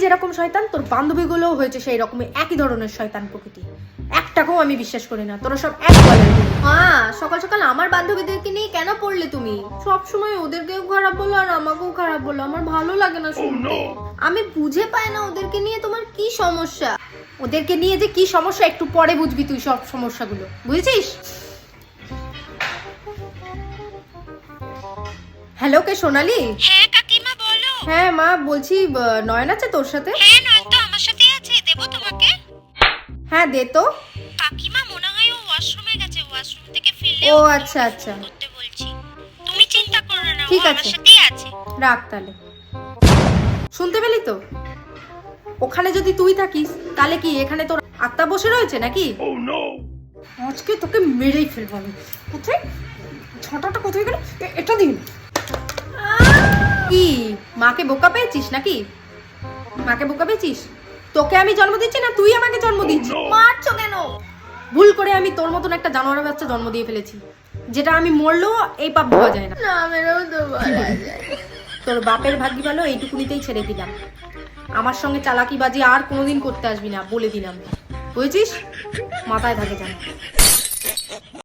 যেরকম শয়তান তোর বান্ধবীগুলো হয়েছে সেই রকমই একই ধরনের শয়তান প্রকৃতি। একটাকেও আমি বিশ্বাস করি না, তোরা সব এক বলে। হ্যাঁ, সকাল সকাল আমার বান্ধবীদেরকে নিয়ে কেন পড়লে তুমি? সব সময় ওদেরকেও খারাপ বলো আর আমাকেও খারাপ বলো, আমার ভালো লাগে না শুনতে। আমি বুঝে পাই না ওদেরকে নিয়ে তোমার কি সমস্যা। ওদেরকে নিয়ে যে কি সমস্যা একটু পরে বুঝবি তুই সব সমস্যাগুলো, বুঝেছিস? হ্যালো, কে সোনালি? হ্যাঁ কাকিমা বলো। হ্যাঁ মা, বলছি নয়ন আছে তোর সাথে? হ্যাঁ নয়ন তো আমার সাথেই আছে, দেবো তোমাকে? হ্যাঁ দে তো। কাকিমা মনে হয় ও ওয়াশরুমে গেছে, ওয়াশরুম থেকে ফিরলে ও ওকে আচ্ছা ফোন আচ্ছা, করতে বলছি। তুমি চিন্তা করো না, ও ঠিক আমার আছে। সাথেই আছে। রাখ তাহলে। শুনতে পেলি তো? ওখানে যদি তুই থাকিস তাহলে কি এখানে তোর আত্মা বসে রয়েছে নাকি? আজকে তোকে মেরেই ফেলবো আমি। কোথায় ছটাটা কোথায় গেল? এটা দিন। কি মাকে বোকা পেয়েছিস নাকি? মাকে বোকা পেয়েছিস? তোকে আমি জন্ম দিচ্ছি না তুই আমাকে জন্ম দিচ্ছিস? মারছো কেন? ভুল করে আমি তোর মতন একটা জানোয়ারের বাচ্চা জন্ম দিয়ে ফেলেছি, যেটা আমি মরলেও এই পাপ ধোয়া যায় না। না মেরেও তো বলা যায়। তোর বাপের ভাগ্যি ভালো, এইটুকুনিতেই ছেড়ে দিলাম। আমার সঙ্গে চালাকিবাজি আর কোনোদিন করতে আসবি না, বলে দিলাম। বুঝেছিস? মাথায় থাকে জানো।